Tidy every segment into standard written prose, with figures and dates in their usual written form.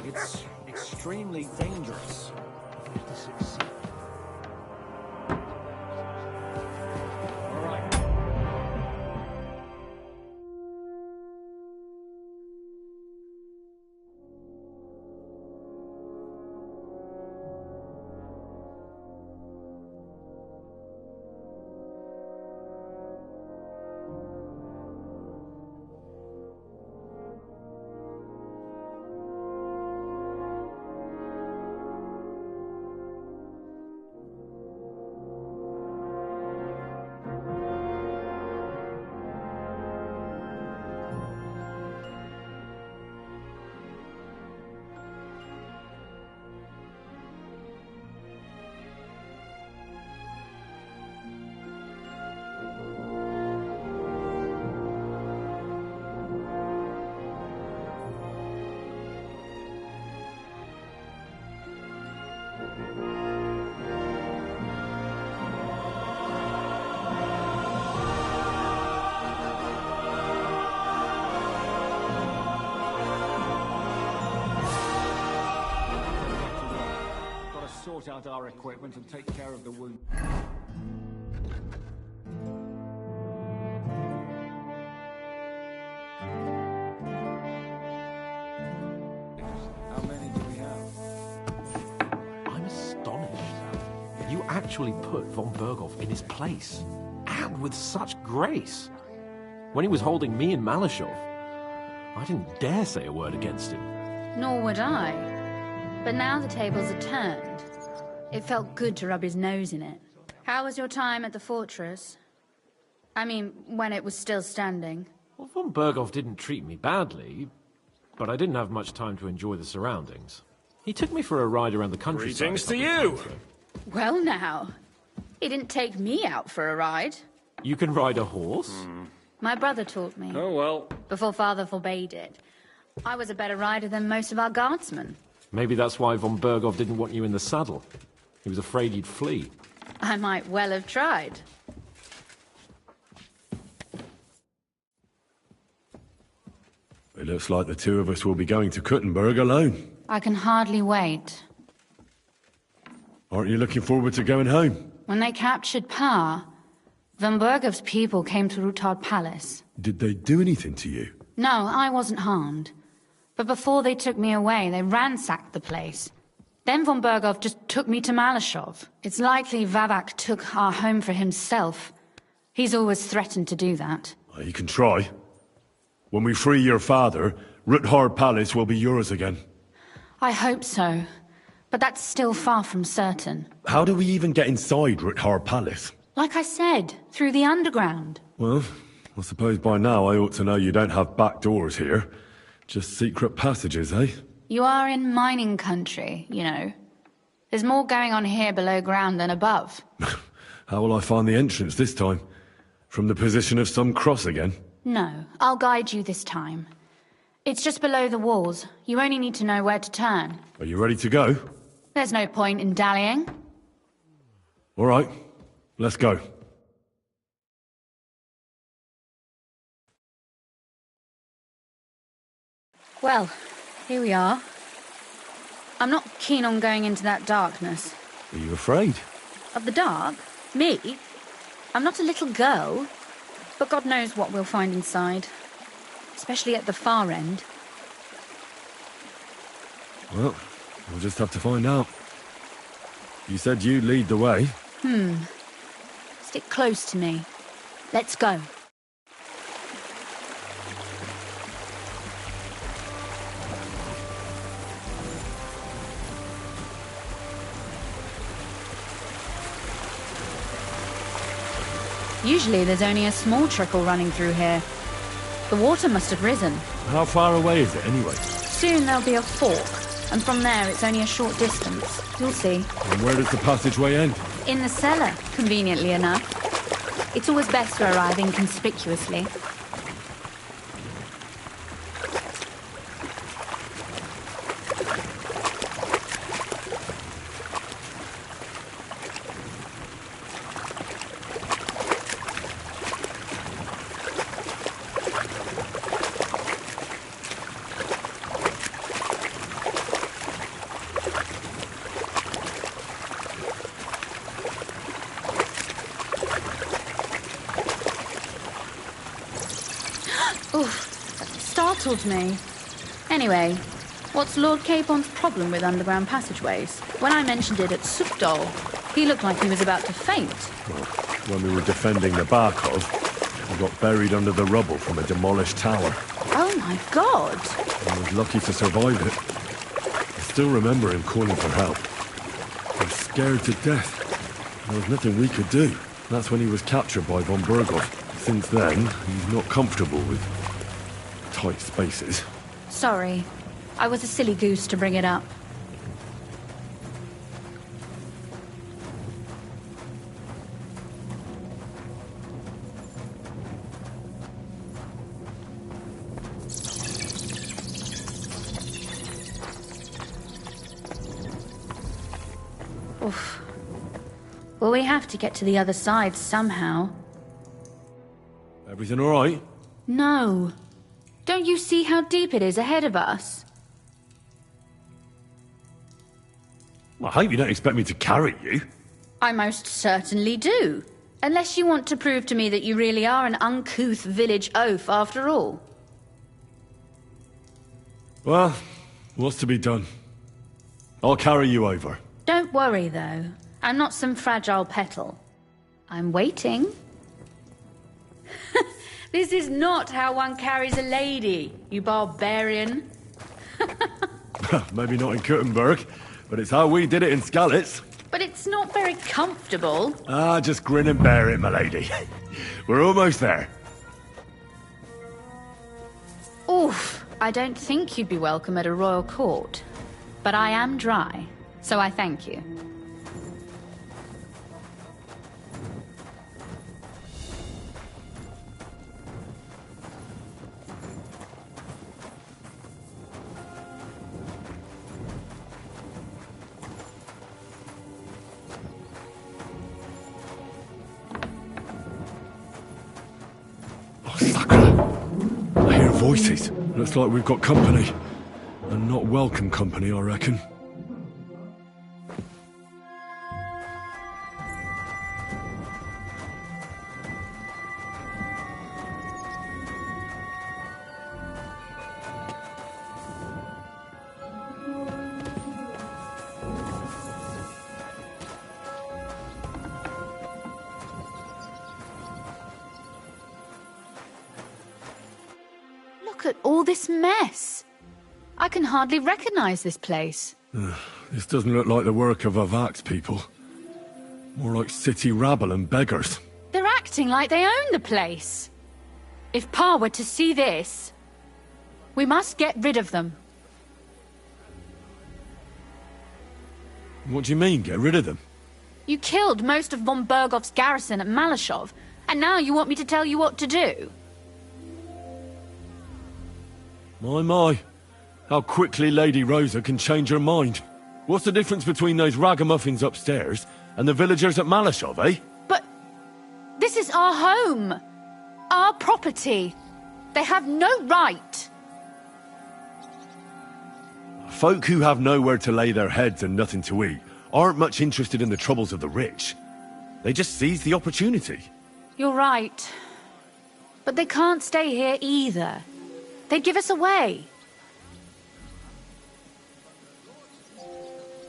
It's extremely dangerous. If to succeed. All right. Sort out our equipment and take care of the wound. How many do we have? I'm astonished. You actually put von Berghoff in his place, and with such grace. When he was holding me and Malashov, I didn't dare say a word against him. Nor would I. But now the tables are turned. It felt good to rub his nose in it. How was your time at the fortress? I mean, when it was still standing. Well, von Berghoff didn't treat me badly, but I didn't have much time to enjoy the surroundings. He took me for a ride around the countryside. Greetings to you! Well now, he didn't take me out for a ride. You can ride a horse? My brother taught me. Oh well. Before father forbade it. I was a better rider than most of our guardsmen. Maybe that's why von Berghoff didn't want you in the saddle. He was afraid you'd flee. I might well have tried. It looks like the two of us will be going to Kuttenberg alone. I can hardly wait. Aren't you looking forward to going home? When they captured Pa, von Berghoff's people came to Ruthard Palace. Did they do anything to you? No, I wasn't harmed. But before they took me away, they ransacked the place. Then von Berghoff just took me to Malashov. It's likely Vavak took our home for himself. He's always threatened to do that. Well, you can try. When we free your father, Ruthard Palace will be yours again. I hope so. But that's still far from certain. How do we even get inside Ruthard Palace? Like I said, through the underground. Well, I suppose by now I ought to know you don't have back doors here. Just secret passages, eh? You are in mining country, you know. There's more going on here below ground than above. How will I find the entrance this time? From the position of some cross again? No, I'll guide you this time. It's just below the walls. You only need to know where to turn. Are you ready to go? There's no point in dallying. All right, let's go. Well, here we are. I'm not keen on going into that darkness. Are you afraid? Of the dark? Me? I'm not a little girl. But God knows what we'll find inside. Especially at the far end. Well, we'll just have to find out. You said you'd lead the way. Stick close to me. Let's go. Usually there's only a small trickle running through here. The water must have risen. How far away is it, anyway? Soon there'll be a fork, and from there it's only a short distance. You'll see. And where does the passageway end? In the cellar, conveniently enough. It's always best to arrive inconspicuously. startled me. Anyway, what's Lord Capon's problem with underground passageways? When I mentioned it at Sukdol, he looked like he was about to faint. Well, when we were defending the Barkov, we got buried under the rubble from a demolished tower. Oh my god! I was lucky to survive it. I still remember him calling for help. I was scared to death. There was nothing we could do. That's when he was captured by von Berghoff. Since then, he's not comfortable with tight spaces. Sorry. I was a silly goose to bring it up. Oof. Well, we have to get to the other side somehow. Everything all right? No. Don't you see how deep it is ahead of us? I hope you don't expect me to carry you. I most certainly do. Unless you want to prove to me that you really are an uncouth village oaf after all. Well, what's to be done? I'll carry you over. Don't worry, though. I'm not some fragile petal. I'm waiting. This is not how one carries a lady, you barbarian. Maybe not in Kuttenberg, but it's how we did it in Skalitz. But it's not very comfortable. Ah, just grin and bear it, my lady. We're almost there. Oof, I don't think you'd be welcome at a royal court. But I am dry, so I thank you. I hear voices. Looks like we've got company. And not welcome company, I reckon. Look at all this mess. I can hardly recognize this place. This doesn't look like the work of Avak's people. More like city rabble and beggars. They're acting like they own the place. If Pa were to see this, we must get rid of them. What do you mean, get rid of them? You killed most of von Bergoff's garrison at Malashov, and now you want me to tell you what to do? My. How quickly Lady Rosa can change her mind. What's the difference between those ragamuffins upstairs and the villagers at Malashov, eh? But this is our home. Our property. They have no right. Folk who have nowhere to lay their heads and nothing to eat aren't much interested in the troubles of the rich. They just seize the opportunity. You're right. But they can't stay here either. They'd give us away.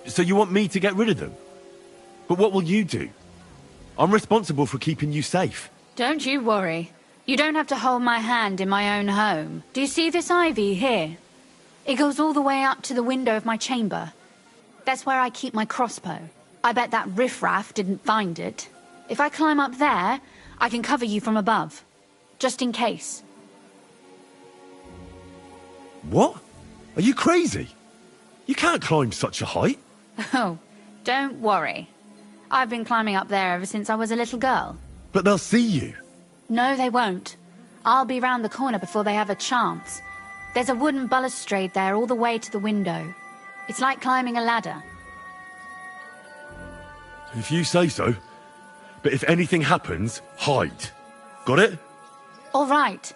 So you want me to get rid of them? But what will you do? I'm responsible for keeping you safe. Don't you worry. You don't have to hold my hand in my own home. Do you see this ivy here? It goes all the way up to the window of my chamber. That's where I keep my crossbow. I bet that riffraff didn't find it. If I climb up there, I can cover you from above. Just in case. What? Are you crazy? You can't climb such a height. Oh, don't worry. I've been climbing up there ever since I was a little girl. But they'll see you. No, they won't. I'll be round the corner before they have a chance. There's a wooden balustrade there all the way to the window. It's like climbing a ladder. If you say so. But if anything happens, hide. Got it? All right.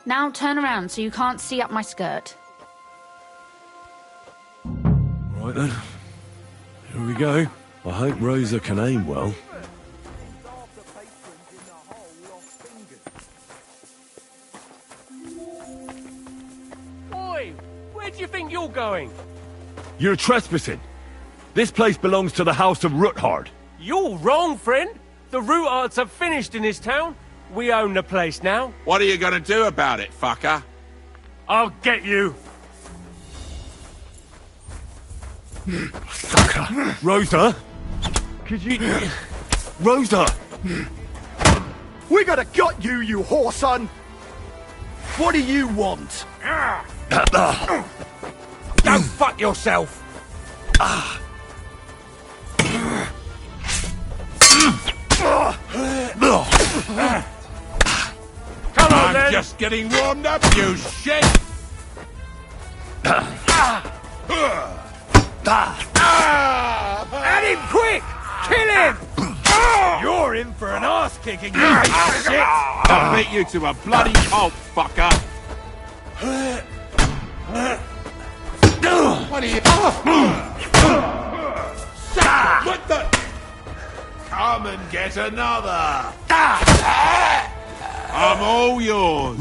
Now turn around so you can't see up my skirt. Right then. Here we go. I hope Rosa can aim well. going? You're trespassing. This place belongs to the House of Roothard. You're wrong, friend. The Rootards have finished in this town. We own the place now. What are you gonna do about it, fucker? I'll get you. Sucker. Rosa? Could you... Rosa! We gotta gut you, you whoreson! What do you want? Go fuck yourself. Come on, I'm then. just getting warmed up, you shit! At him quick! Kill him! You're in for an ass kicking, you shit! I'll beat you to a bloody pulp, fucker! What are you... What the... Come and get another! I'm all yours!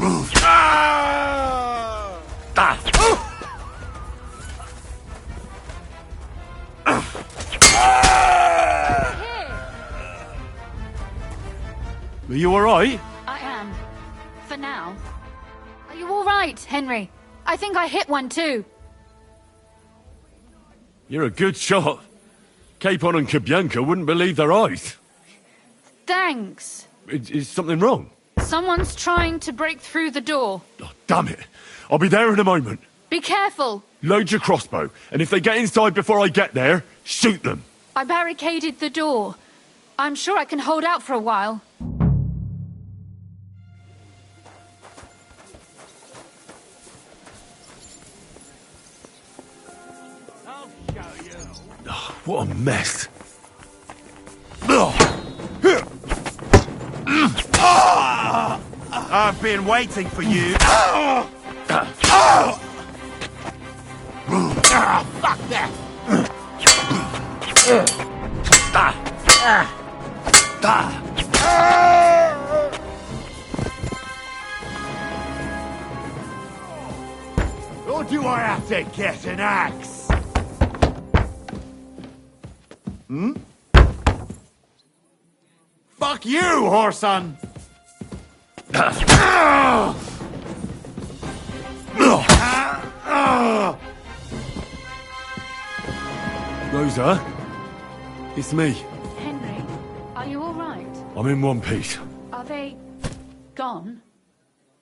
Are you alright? I am. For now. Are you all right, Henry? I think I hit one too. You're a good shot. Capon and Kabianka wouldn't believe their eyes. Thanks. Is something wrong? Someone's trying to break through the door. Oh, damn it. I'll be there in a moment. Be careful. Load your crossbow, and if they get inside before I get there, shoot them. I barricaded the door. I'm sure I can hold out for a while. What a mess. I've been waiting for you. Fuck that! Or do I have to get an axe? Fuck you, whoreson! Rosa? It's me. Henry, are you all right? I'm in one piece. Are they gone?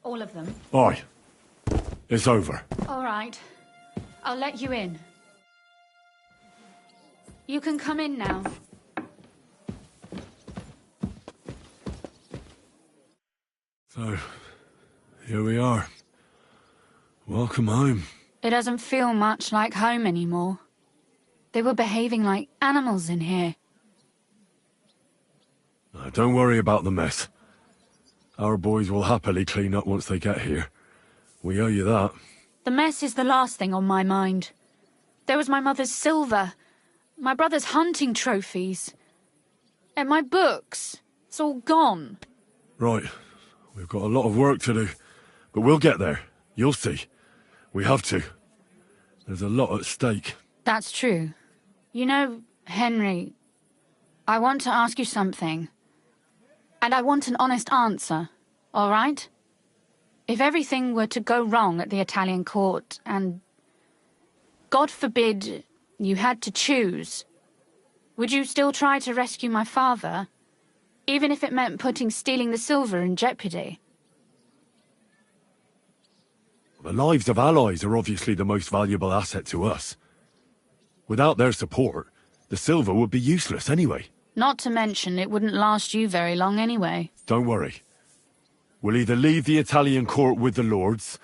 All of them? Aye. It's over. All right. I'll let you in. You can come in now. So, here we are. Welcome home. It doesn't feel much like home anymore. They were behaving like animals in here. Don't worry about the mess. Our boys will happily clean up once they get here. We owe you that. The mess is the last thing on my mind. There was my mother's silver, my brother's hunting trophies, and my books. It's all gone. Right. We've got a lot of work to do. But we'll get there. You'll see. We have to. There's a lot at stake. That's true. You know, Henry, I want to ask you something. And I want an honest answer, all right? If everything were to go wrong at the Italian court and, God forbid, you had to choose, would you still try to rescue my father, even if it meant putting stealing the silver in jeopardy? The lives of allies are obviously the most valuable asset to us. Without their support, the silver would be useless anyway. Not to mention it wouldn't last you very long anyway. Don't worry. We'll either leave the Italian court with the lords,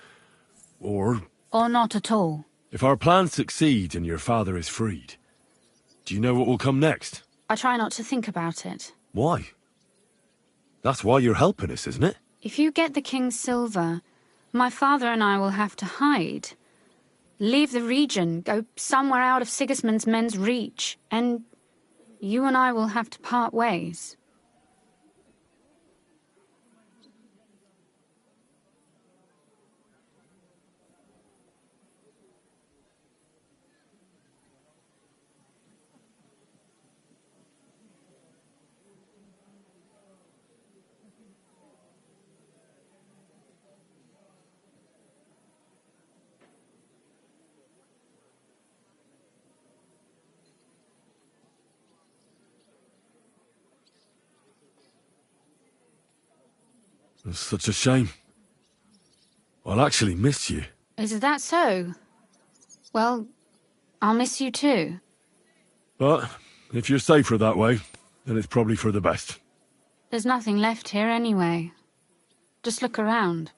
or... Or not at all. If our plans succeed and your father is freed, do you know what will come next? I try not to think about it. Why? That's why you're helping us, isn't it? If you get the king's silver, my father and I will have to hide. Leave the region, go somewhere out of Sigismund's men's reach, and you and I will have to part ways. It's such a shame. I'll actually miss you. Is that so? Well, I'll miss you too. But if you're safer that way, then it's probably for the best. There's nothing left here anyway. Just look around.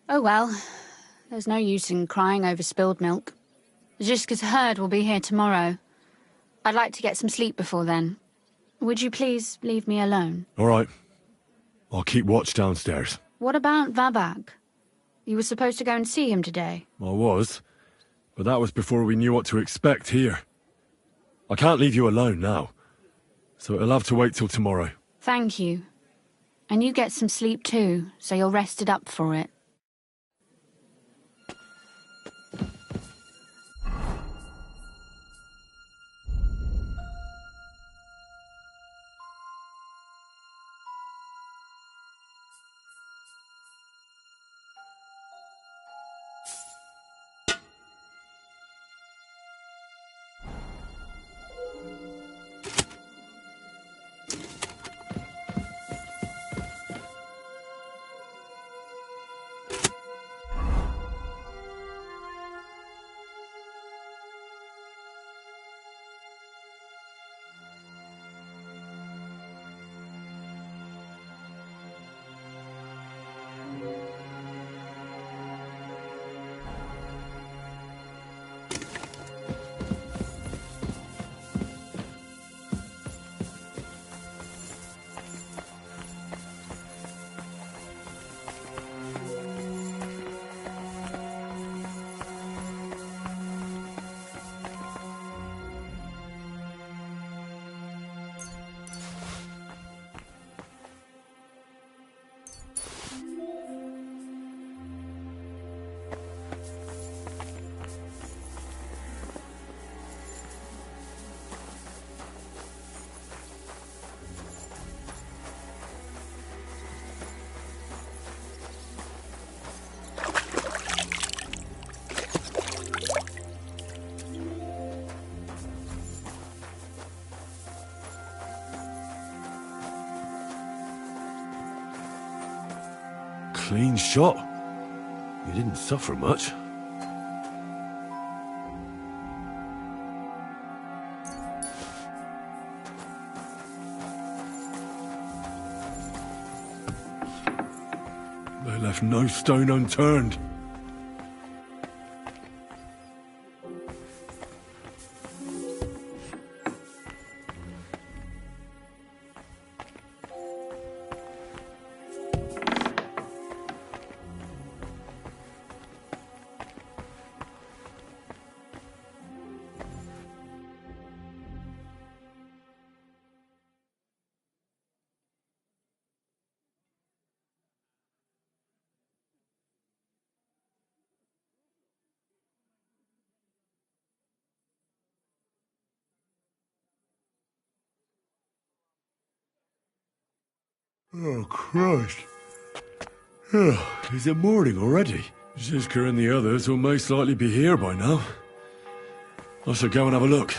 Oh well, there's no use in crying over spilled milk. Ziska's herd will be here tomorrow. I'd like to get some sleep before then. Would you please leave me alone? All right. I'll keep watch downstairs. What about Vavak? You were supposed to go and see him today. I was, but that was before we knew what to expect here. I can't leave you alone now, so it'll have to wait till tomorrow. Thank you. And you get some sleep too, so you're rested up for it. Clean shot. You didn't suffer much. They left no stone unturned. Oh, Christ. Oh, is it morning already? Ziska and the others will most likely be here by now. I shall go and have a look.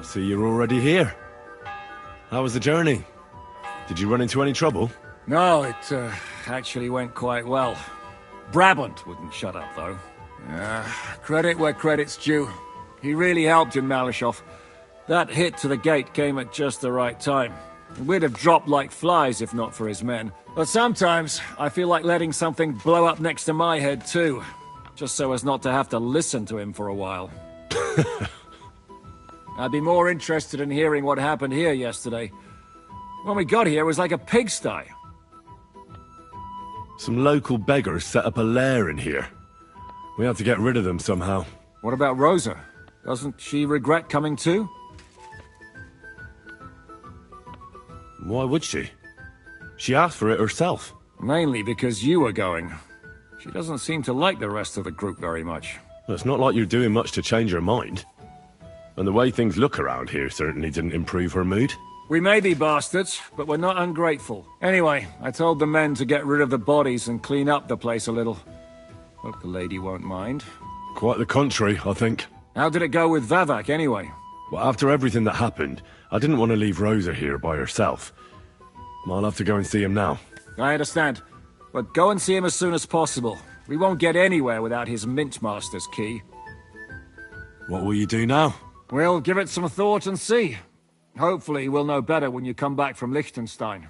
See, you're already here. How was the journey? Did you run into any trouble? No, it actually went quite well. Brabant wouldn't shut up, though. Credit where credit's due. He really helped in Malishov. That hit to the gate came at just the right time. We'd have dropped like flies if not for his men. But sometimes, I feel like letting something blow up next to my head, too. Just so as not to have to listen to him for a while. I'd be more interested in hearing what happened here yesterday. When we got here, it was like a pigsty. Some local beggars set up a lair in here. We had to get rid of them somehow. What about Rosa? Doesn't she regret coming too? Why would she? She asked for it herself. Mainly because you were going. She doesn't seem to like the rest of the group very much. It's not like you're doing much to change her mind. And the way things look around here certainly didn't improve her mood. We may be bastards, but we're not ungrateful. Anyway, I told the men to get rid of the bodies and clean up the place a little. Hope the lady won't mind. Quite the contrary, I think. How did it go with Vavak, anyway? Well, after everything that happened, I didn't want to leave Rosa here by herself. I'll have to go and see him now. I understand. But go and see him as soon as possible. We won't get anywhere without his Mintmaster's key. What will you do now? We'll give it some thought and see. Hopefully we'll know better when you come back from Liechtenstein.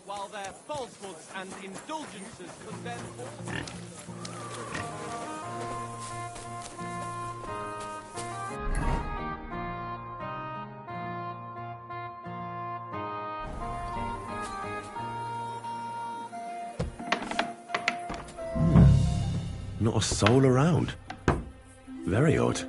While their falsehoods and indulgences condemn Not a soul around. Very odd.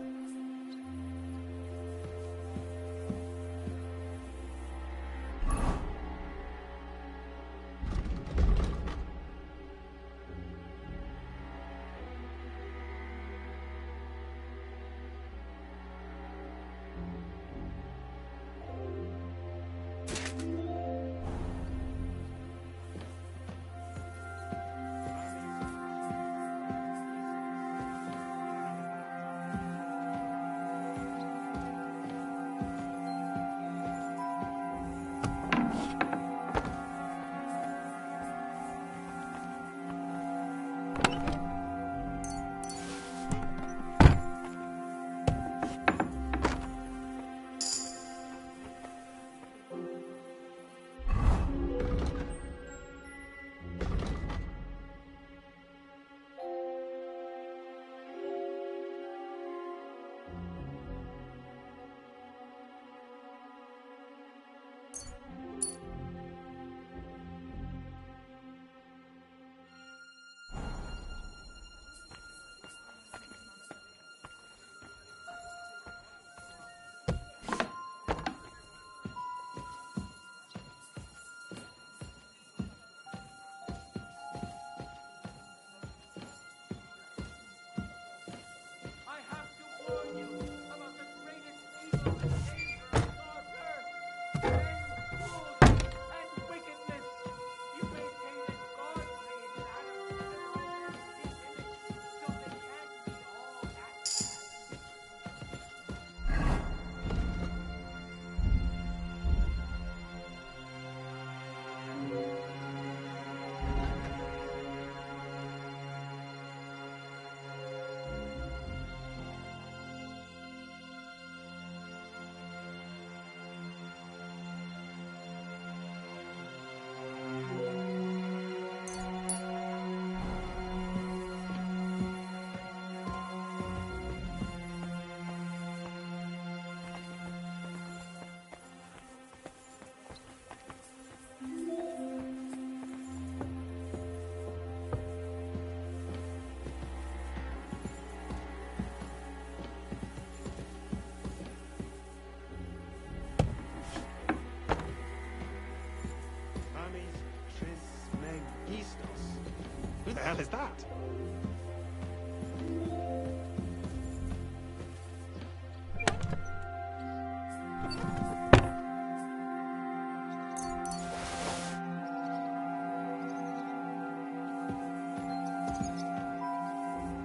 Who the hell is that?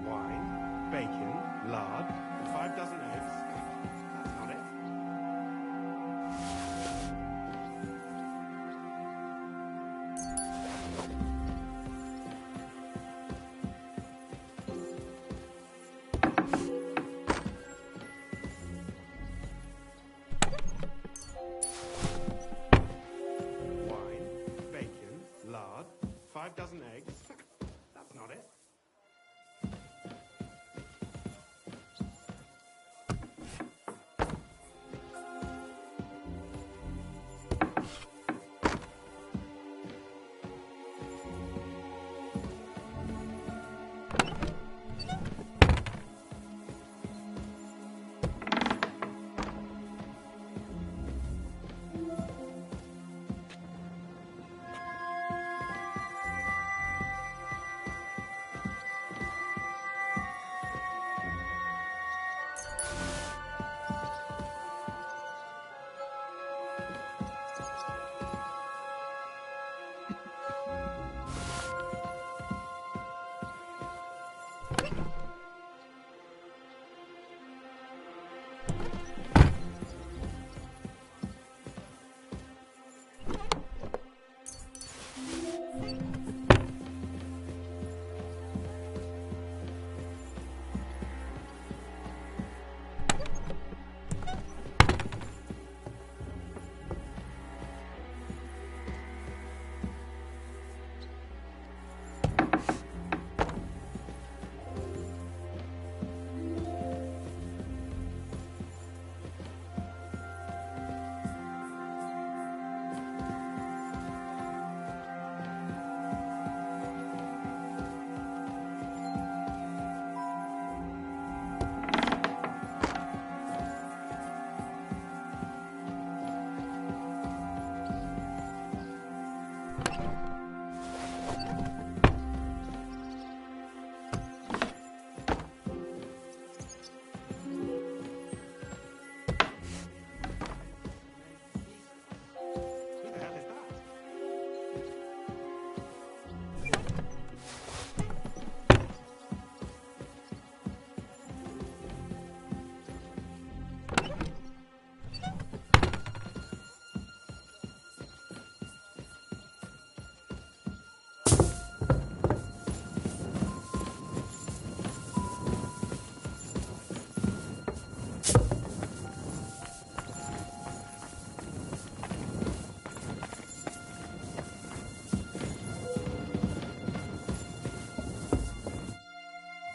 Wine, bacon, lard, 5 dozen eggs. dozen eggs. That's not it.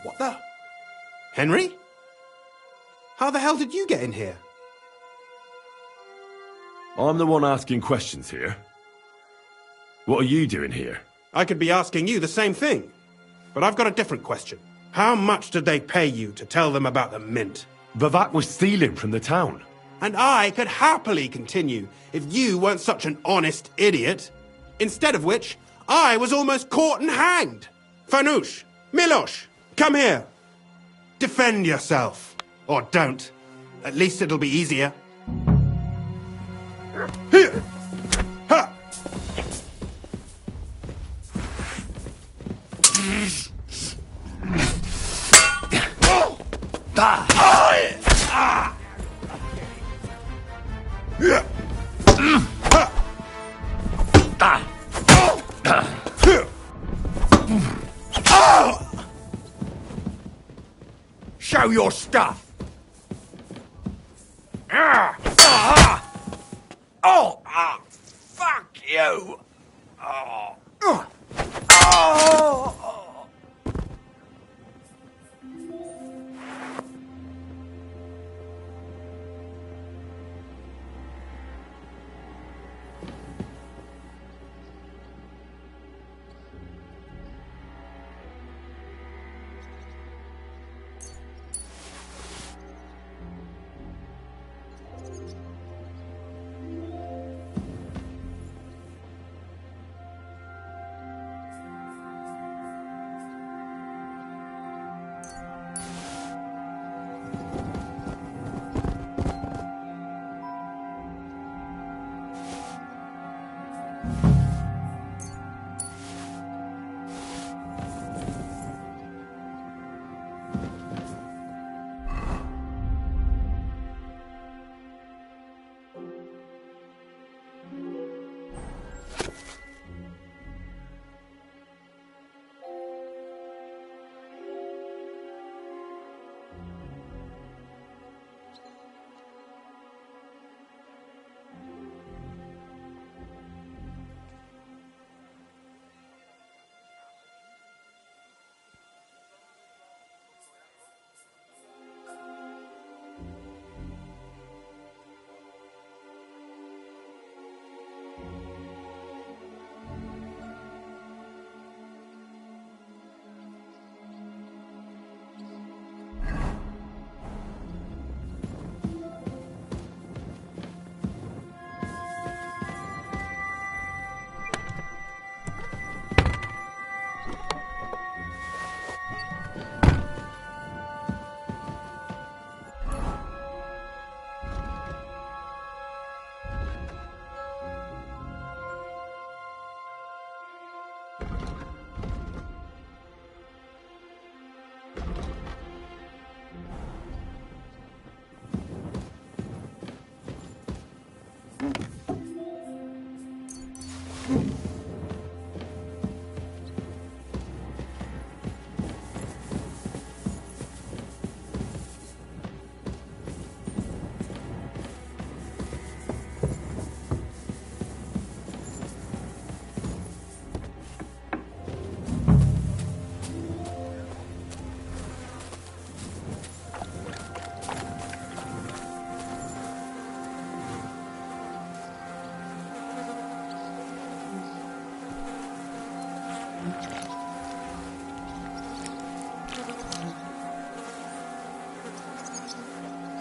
What the? Henry? How the hell did you get in here? I'm the one asking questions here. What are you doing here? I could be asking you the same thing. But I've got a different question. How much did they pay you to tell them about the mint? Vivek was stealing from the town. And I could happily continue if you weren't such an honest idiot. Instead of which, I was almost caught and hanged. Fanush, Milosh, come here. Defend yourself. Or don't. At least it'll be easier. Here! Ha! Show your stuff! Fuck you!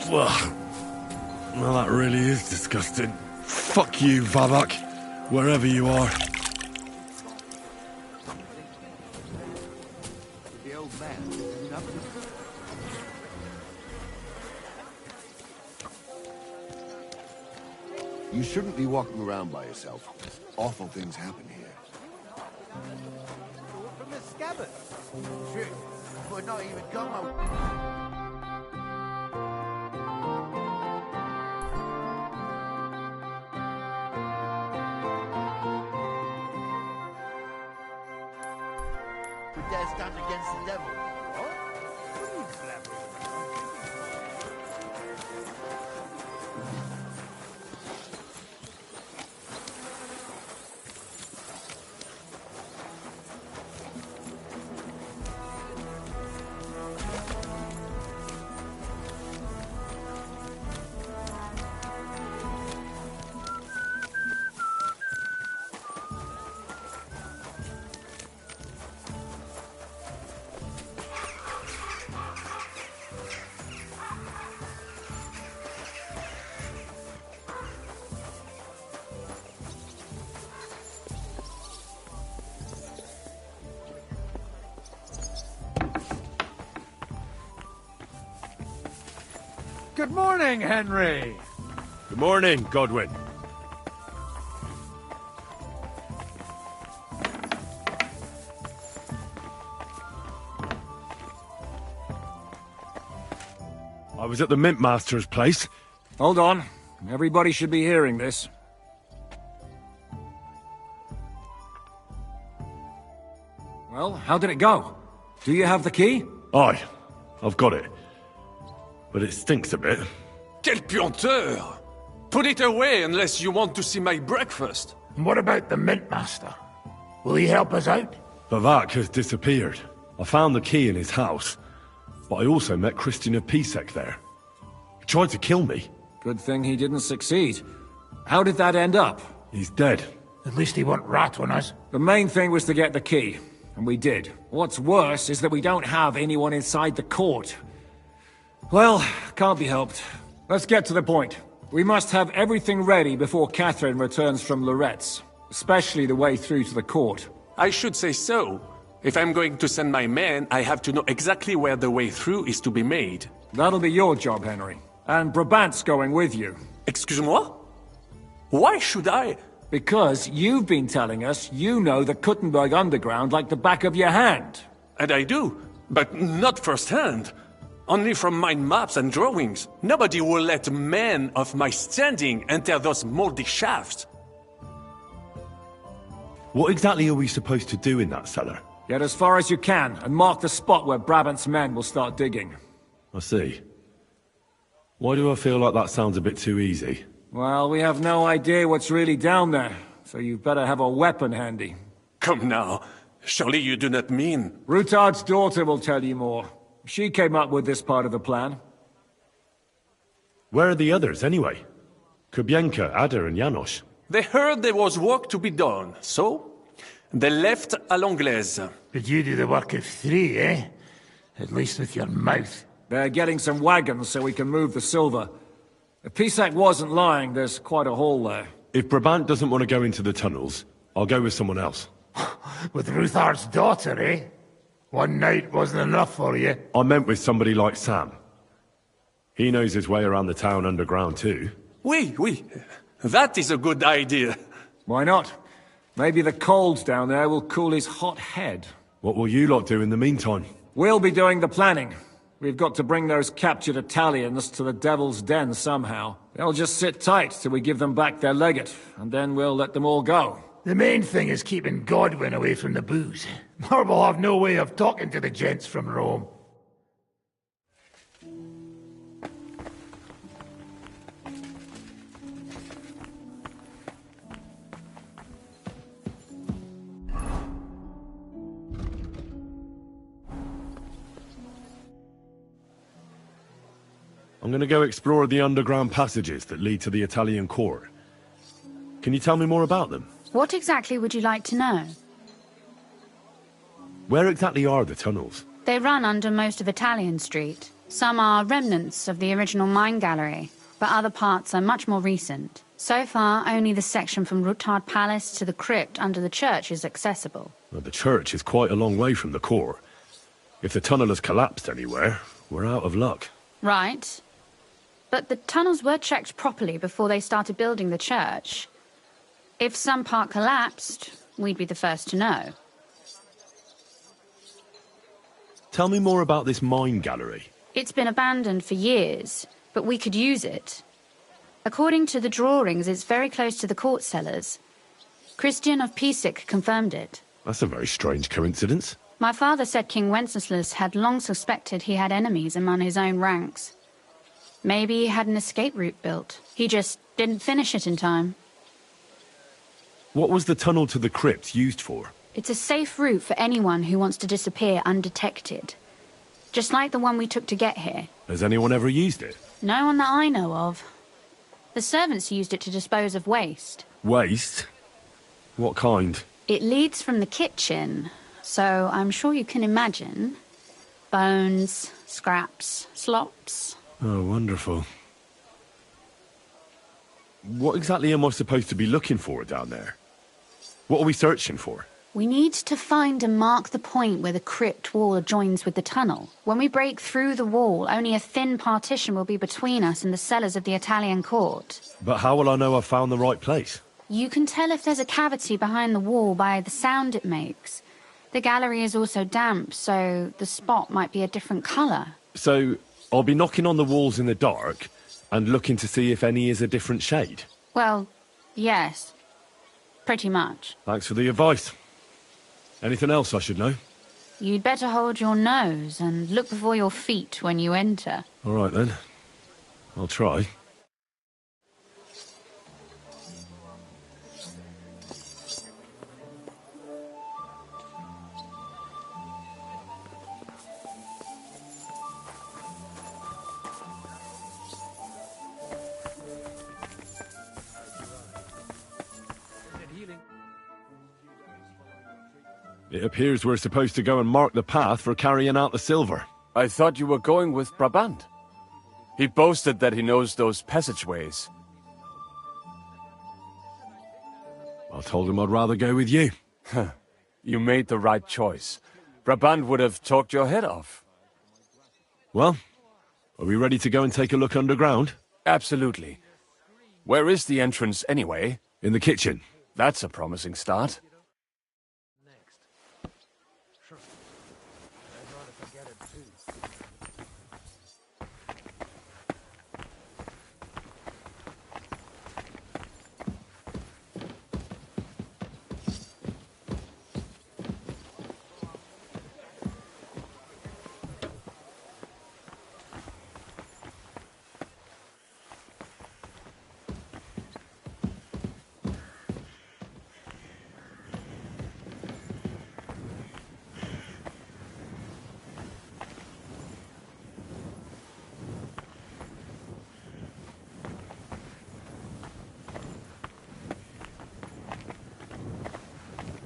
Well, that really is disgusting. Fuck you, Vavak, wherever you are. You shouldn't be walking around by yourself. Awful things happen here. From the scabbard. Shit, but not even come out. We dare stand against the devil. What? What are you blabbering Good morning, Henry. Good morning, Godwin. I was at the Mint Master's place. Hold on. Everybody should be hearing this. Well, how did it go? Do you have the key? Aye, I've got it. But it stinks a bit. Quelle puanteur! Put it away unless you want to see my breakfast. What about the Mint Master? Will he help us out? Vavak has disappeared. I found the key in his house. But I also met Christian of Pisek there. He tried to kill me. Good thing he didn't succeed. How did that end up? He's dead. At least he won't rat on us. The main thing was to get the key, and we did. What's worse is that we don't have anyone inside the court. Well, can't be helped. Let's get to the point. We must have everything ready before Catherine returns from Loretz, especially the way through to the court. I should say so. If I'm going to send my men, I have to know exactly where the way through is to be made. That'll be your job, Henry. And Brabant's going with you. Excuse-moi? Why should I? Because you've been telling us you know the Kuttenberg underground like the back of your hand. And I do, but not firsthand. Only from mind maps and drawings. Nobody will let men of my standing enter those moldy shafts. What exactly are we supposed to do in that cellar? Get as far as you can, and mark the spot where Brabant's men will start digging. I see. Why do I feel like that sounds a bit too easy? Well, we have no idea what's really down there, so you better have a weapon handy. Come now. Surely you do not mean... Rutard's daughter will tell you more. She came up with this part of the plan. Where are the others, anyway? Kubienka, Ada, and Janos. They heard there was work to be done, so... they left à l'anglaise. But you do the work of 3, eh? At least with your mouth. They're getting some wagons so we can move the silver. If Pisak wasn't lying, there's quite a haul there. If Brabant doesn't want to go into the tunnels, I'll go with someone else. With Ruthard's daughter, eh? One night wasn't enough for you. I meant with somebody like Sam. He knows his way around the town underground too. Oui. That is a good idea. Why not? Maybe the cold down there will cool his hot head. What will you lot do in the meantime? We'll be doing the planning. We've got to bring those captured Italians to the Devil's Den somehow. They'll just sit tight till we give them back their legate, and then we'll let them all go. The main thing is keeping Godwin away from the booze. Or we'll have no way of talking to the gents from Rome. I'm gonna go explore the underground passages that lead to the Italian court. Can you tell me more about them? What exactly would you like to know? Where exactly are the tunnels? They run under most of Italian Street. Some are remnants of the original mine gallery, but other parts are much more recent. So far, only the section from Rutard Palace to the crypt under the church is accessible. Well, the church is quite a long way from the core. If the tunnel has collapsed anywhere, we're out of luck. Right. But the tunnels were checked properly before they started building the church. If some part collapsed, we'd be the first to know. Tell me more about this mine gallery. It's been abandoned for years, but we could use it. According to the drawings, it's very close to the court cellars. Christian of Pisek confirmed it. That's a very strange coincidence. My father said King Wenceslas had long suspected he had enemies among his own ranks. Maybe he had an escape route built. He just didn't finish it in time. What was the tunnel to the crypt used for? It's a safe route for anyone who wants to disappear undetected. Just like the one we took to get here. Has anyone ever used it? No one that I know of. The servants used it to dispose of waste. Waste? What kind? It leads from the kitchen, so I'm sure you can imagine. Bones, scraps, slops. Oh, wonderful. What exactly am I supposed to be looking for down there? What are we searching for? We need to find and mark the point where the crypt wall joins with the tunnel. When we break through the wall, only a thin partition will be between us and the cellars of the Italian court. But how will I know I've found the right place? You can tell if there's a cavity behind the wall by the sound it makes. The gallery is also damp, so the spot might be a different colour. So, I'll be knocking on the walls in the dark and looking to see if any is a different shade? Well, yes. Pretty much. Thanks for the advice. Anything else I should know? You'd better hold your nose and look before your feet when you enter. All right, then. I'll try. It appears we're supposed to go and mark the path for carrying out the silver. I thought you were going with Brabant. He boasted that he knows those passageways. I told him I'd rather go with you. You made the right choice. Brabant would have talked your head off. Well, are we ready to go and take a look underground? Absolutely. Where is the entrance anyway? In the kitchen. That's a promising start.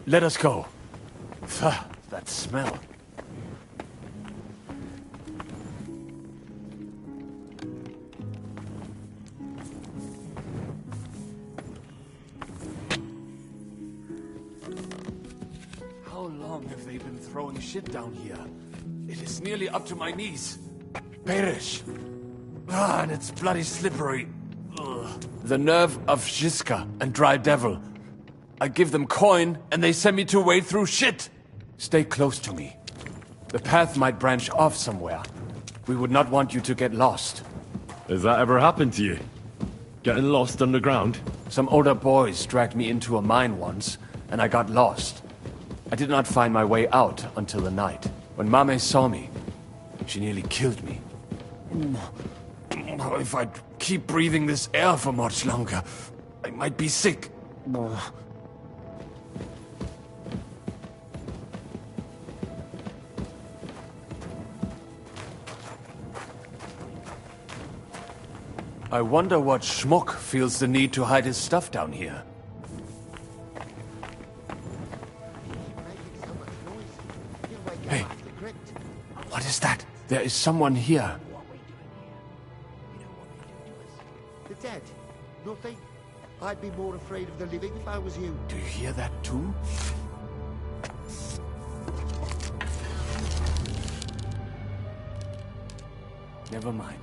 Let us go. That smell. How long have they been throwing shit down here? It is nearly up to my knees. Perish. And it's bloody slippery. Ugh. The nerve of Žižka and Dry Devil. I give them coin, and they send me to wade through shit! Stay close to me. The path might branch off somewhere. We would not want you to get lost. Has that ever happened to you? Getting lost underground? Some older boys dragged me into a mine once, and I got lost. I did not find my way out until the night. When Mame saw me, she nearly killed me. If I keep breathing this air for much longer, I might be sick. I wonder what schmuck feels the need to hide his stuff down here. correct? What is that? There is someone here. The dead. Nothing. I'd be more afraid of the living if I was you. Do you hear that too? Never mind.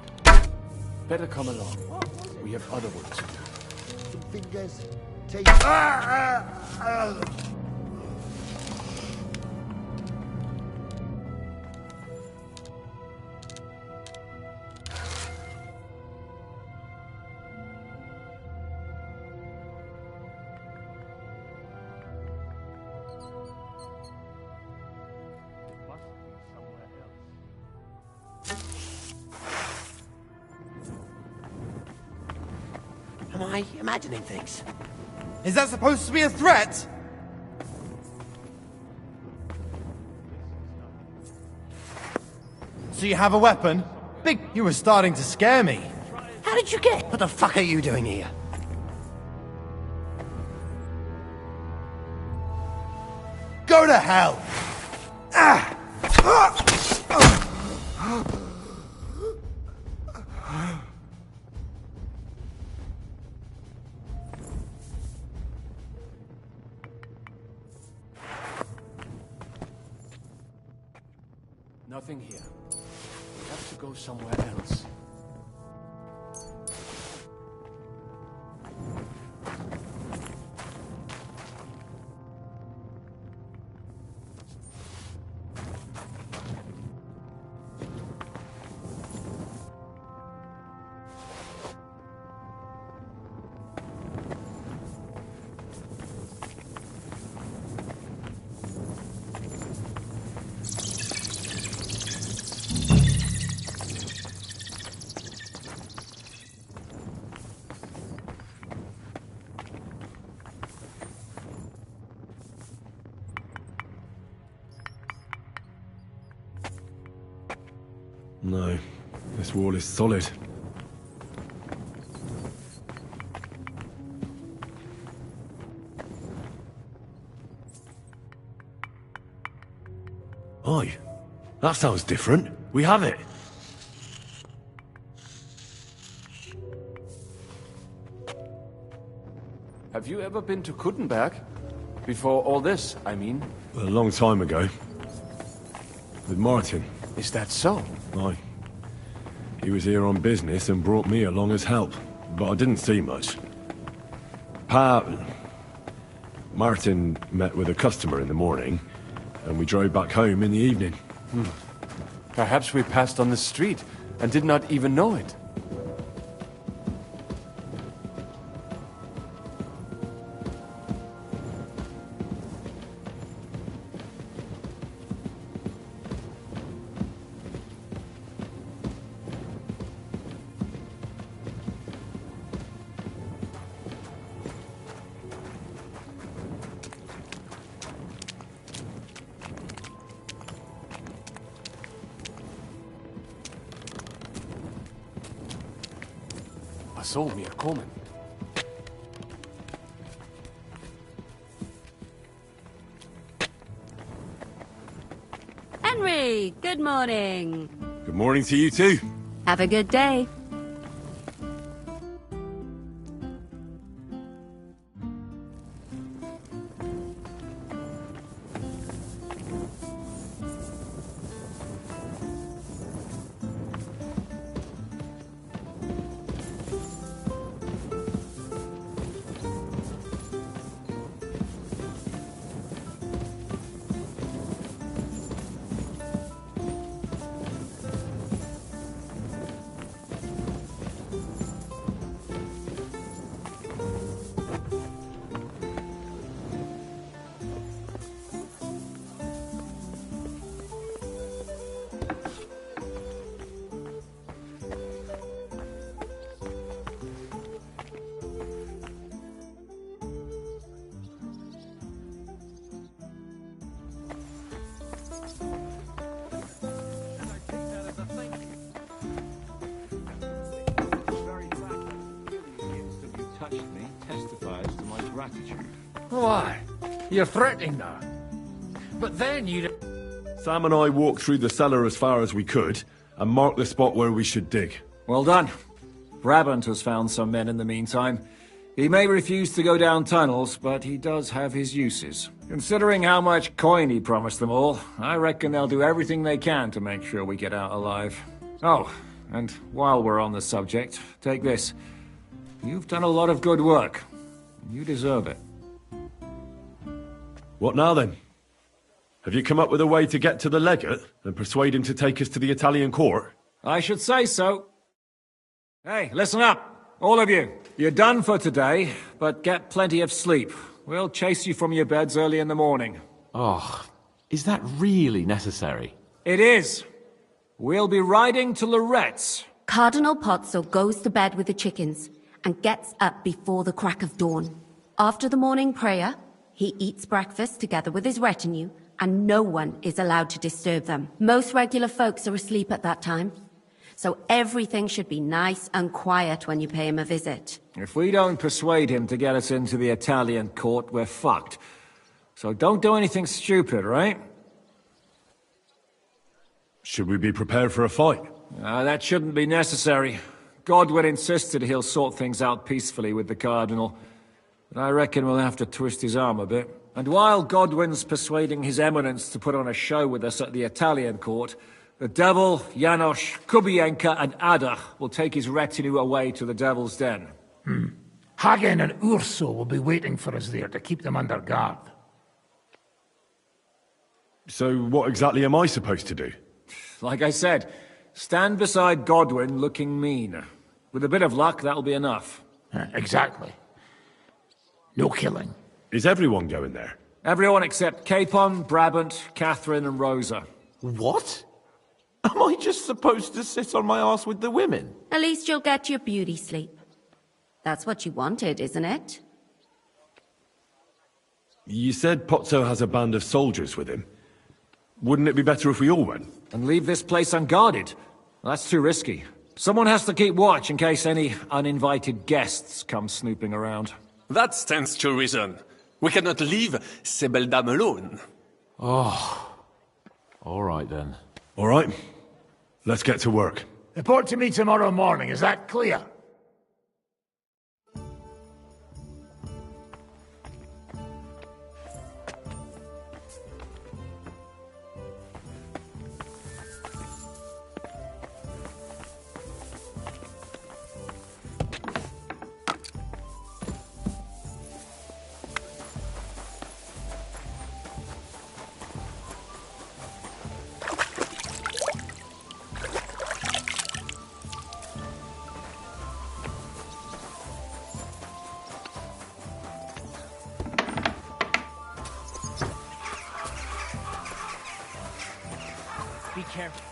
Better come along. We have other work to do. Some fingers. Take. Am I imagining things? Is that supposed to be a threat? So you have a weapon? Big, you were starting to scare me. How did you get? What the fuck are you doing here? Go to hell! Ah! Nothing here. We have to go somewhere else. No, this wall is solid. Oi, that sounds different. We have it. Have you ever been to Kuttenberg? Before all this, I mean. A long time ago. With Martin. Is that so? Aye. He was here on business and brought me along as help, but I didn't see much. Martin met with a customer in the morning, and we drove back home in the evening. Perhaps we passed on the street and did not even know it. Mir kommen. Henry, good morning. Good morning to you too. Have a good day. Why? You're threatening now. But then you... Sam and I walked through the cellar as far as we could, and marked the spot where we should dig. Well done. Brabant has found some men in the meantime. He may refuse to go down tunnels, but he does have his uses. Considering how much coin he promised them all, I reckon they'll do everything they can to make sure we get out alive. Oh, and while we're on the subject, take this. You've done a lot of good work. You deserve it. What now then? Have you come up with a way to get to the legate and persuade him to take us to the Italian court? I should say so. Hey, listen up, all of you. You're done for today, but get plenty of sleep. We'll chase you from your beds early in the morning. Oh, is that really necessary? It is. We'll be riding to Lorette's. Cardinal Pozzo goes to bed with the chickens and gets up before the crack of dawn. After the morning prayer, he eats breakfast together with his retinue, and no one is allowed to disturb them. Most regular folks are asleep at that time, so everything should be nice and quiet when you pay him a visit. If we don't persuade him to get us into the Italian court, we're fucked. So don't do anything stupid, right? Should we be prepared for a fight? That shouldn't be necessary. Godwin insisted he'll sort things out peacefully with the Cardinal. But I reckon we'll have to twist his arm a bit. And while Godwin's persuading His Eminence to put on a show with us at the Italian court, the Devil, Janos, Kubienka, and Ada will take his retinue away to the Devil's Den. Hagen and Urso will be waiting for us there to keep them under guard. So what exactly am I supposed to do? Like I said, stand beside Godwin looking mean. With a bit of luck, that'll be enough. Exactly. No killing. Is everyone going there? Everyone except Capon, Brabant, Catherine, and Rosa. What? Am I just supposed to sit on my ass with the women? At least you'll get your beauty sleep. That's what you wanted, isn't it? You said Pozzo has a band of soldiers with him. Wouldn't it be better if we all went? And leave this place unguarded? That's too risky. Someone has to keep watch in case any uninvited guests come snooping around. That stands to reason. We cannot leave ces belles dames alone. Oh. All right then. All right. Let's get to work. Report to me tomorrow morning, is that clear? Be careful.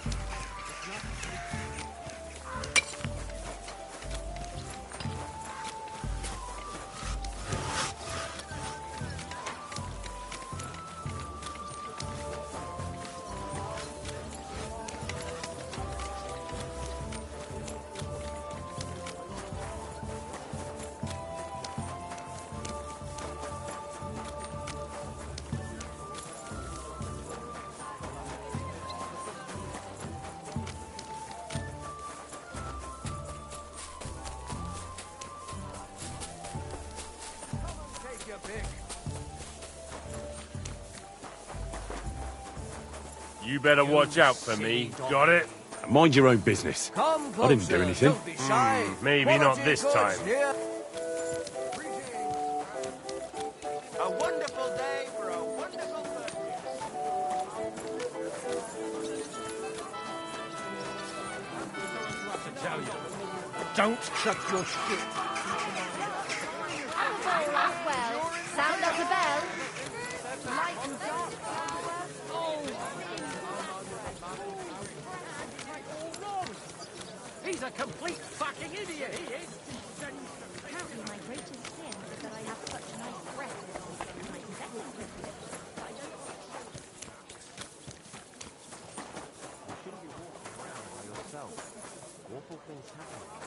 You better watch out for me. Got it? Mind your own business. Come I didn't do closer, anything. don't be shy. Maybe not Quality this goods time. here. A wonderful day for a wonderful birthday. To tell you, don't shut your shit. Well, sound of the bell. Light and dark. He's a complete fucking idiot, he is! Apparently my greatest sin is that I have such nice breath. My second greatest, but I don't... You shouldn't be walking around by yourself. Awful things happen.